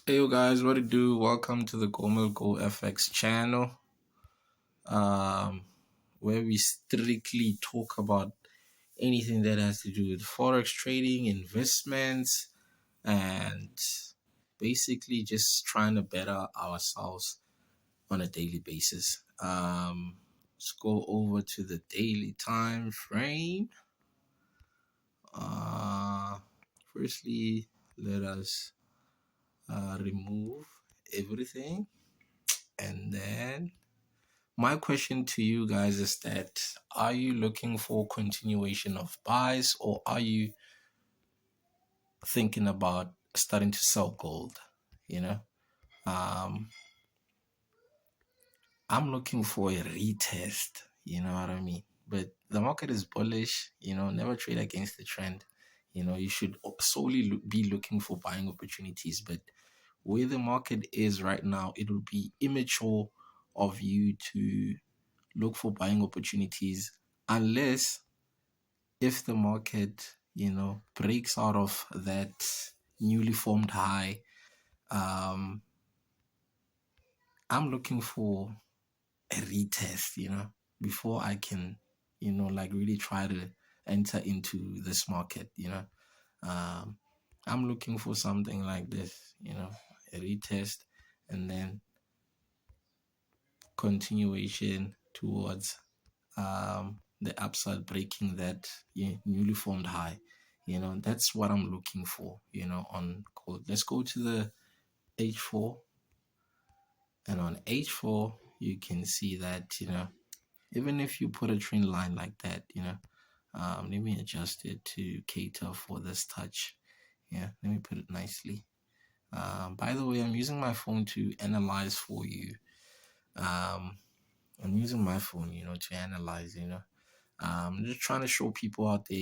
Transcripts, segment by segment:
Hey you guys, what to do? Welcome to the Go FX channel, um, where we strictly talk about anything that has to do with forex trading, investments, and basically just trying to better ourselves on a daily basis. Let's go over to the daily time frame. Uh, Firstly, let us remove everything, and then my question to you guys is that are you looking for continuation of buys, or are you thinking about starting to sell gold? You know, um, I'm looking for a retest. You know what I mean? But the market is bullish. Never trade against the trend. You should solely be looking for buying opportunities. But where the market is right now, it would be immature of you to look for buying opportunities unless if the market, breaks out of that newly formed high. um, I'm looking for a retest, before I can, like really try to enter into this market. Um, I'm looking for something like this, a retest and then continuation towards the upside, breaking that newly formed high. That's what I'm looking for, on gold. Let's go to the H4. And on H4, you can see that, even if you put a trend line like that, let me adjust it to cater for this touch. Yeah, let me put it nicely. By the way, I'm using my phone to analyze for you. Um, I'm using my phone, to analyze, just trying to show people out there,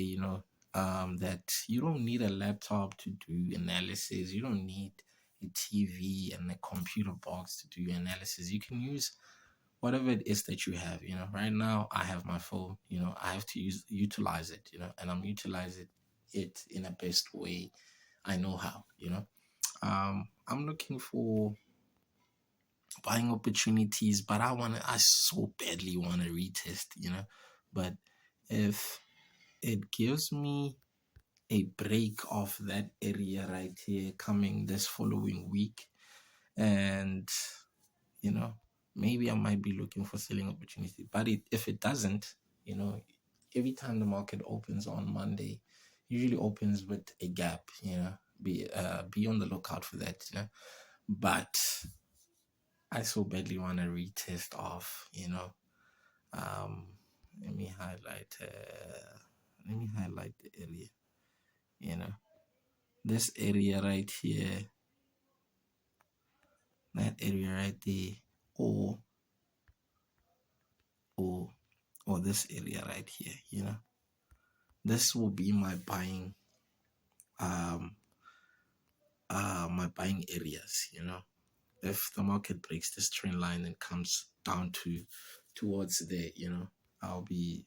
that you don't need a laptop to do analysis. You don't need a TV and a computer box to do analysis. You can use whatever it is that you have. Right now I have my phone. I have to utilize it. And I'm utilizing it in the best way I know how. I'm looking for buying opportunities, but I so badly want to retest. But if it gives me a break of that area right here coming this following week, and you know maybe I might be looking for selling opportunity. But if it doesn't, every time the market opens on Monday, usually opens with a gap. Be on the lookout for that. But I so badly want to retest off. um let me highlight the area. you know this area right here, that area right there, or or or this area right here. This will be my buying um my buying areas. If the market breaks this trend line and comes down towards there, I'll be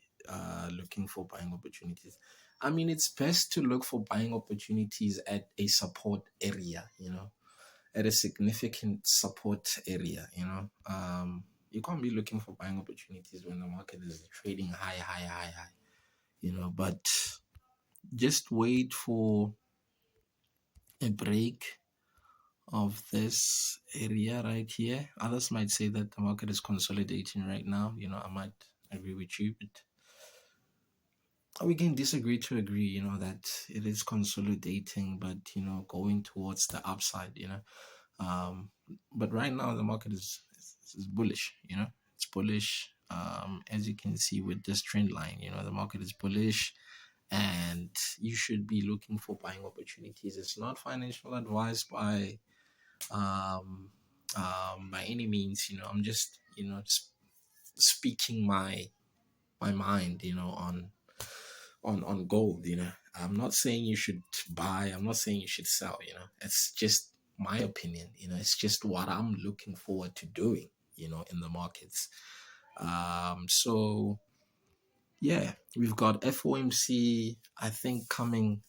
looking for buying opportunities. I mean, it's best to look for buying opportunities at a support area, at a significant support area. You can't be looking for buying opportunities when the market is trading high. But just wait for a break of this area right here. Others might say that the market is consolidating right now. I might agree with you, but we can disagree to agree, that it is consolidating, but, going towards the upside. Um, but right now the market is bullish. It's bullish. As you can see with this trend line, the market is bullish, and you should be looking for buying opportunities. It's not financial advice by any means. I'm just speaking my mind, on gold. I'm not saying you should buy, I'm not saying you should sell. It's just my opinion. It's just what I'm looking forward to doing, in the markets. So yeah, we've got FOMC, I think, coming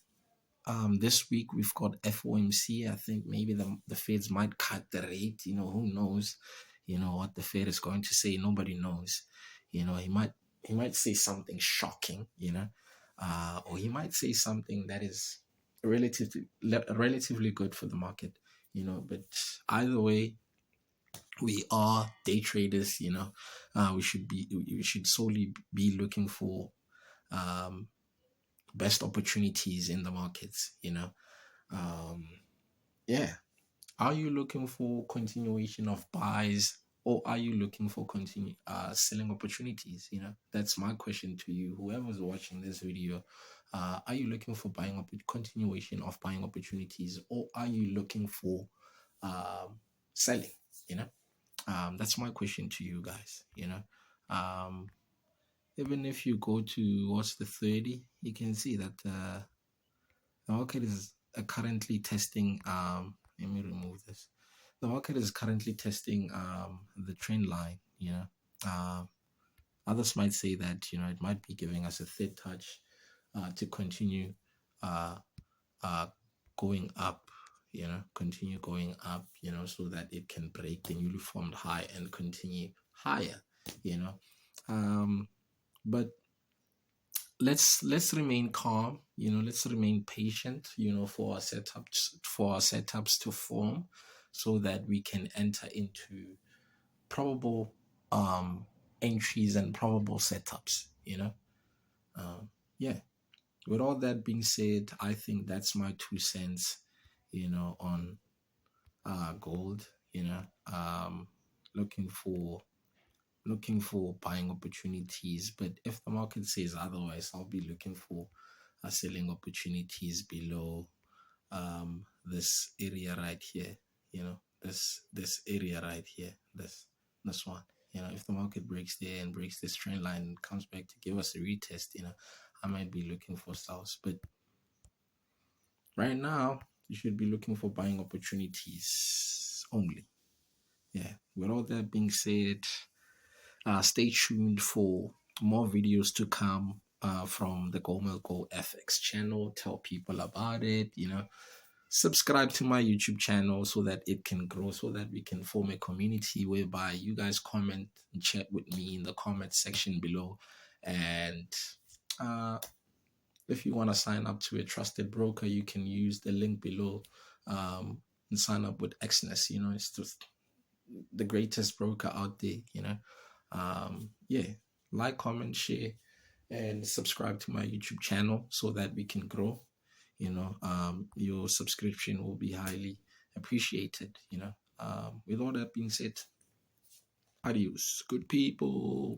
This week we've got FOMC. I think maybe the Feds might cut the rate. Who knows? What the Fed is going to say. Nobody knows. He might say something shocking. Or he might say something that is relatively good for the market. But either way, we are day traders. We should solely be looking for um, best opportunities in the markets. Um, yeah. Are you looking for continuation of buys, or are you looking for continue selling opportunities? That's my question to you. Whoever's watching this video, are you looking for continuation of buying opportunities, or are you looking for selling? That's my question to you guys. Um, Even if you go to what's the 30, you can see that the market is currently testing. Let me remove this. The market is currently testing the trend line. Uh, Others might say that it might be giving us a third touch to continue uh, uh, going up. Continue going up. So that it can break the newly formed high and continue higher. You know, but let's remain calm. Let's remain patient. For our setups to form, so that we can enter into probable entries and probable setups. Yeah. With all that being said, I think that's my 2 cents. On gold. Um, looking for buying opportunities. But if the market says otherwise, I'll be looking for selling opportunities below this area right here. This area right here. This one. If the market breaks there and breaks this trend line and comes back to give us a retest, I might be looking for sales. But right now, you should be looking for buying opportunities only. Yeah. With all that being said, stay tuned for more videos to come from the Go Go FX channel. Tell people about it. Subscribe to my YouTube channel so that it can grow, so that we can form a community whereby you guys comment and chat with me in the comment section below. And if you want to sign up to a trusted broker, you can use the link below and sign up with EXNESS. It's just the greatest broker out there. Yeah, like, comment, share, and subscribe to my YouTube channel so that we can grow. Your subscription will be highly appreciated. With all that being said, adios, good people.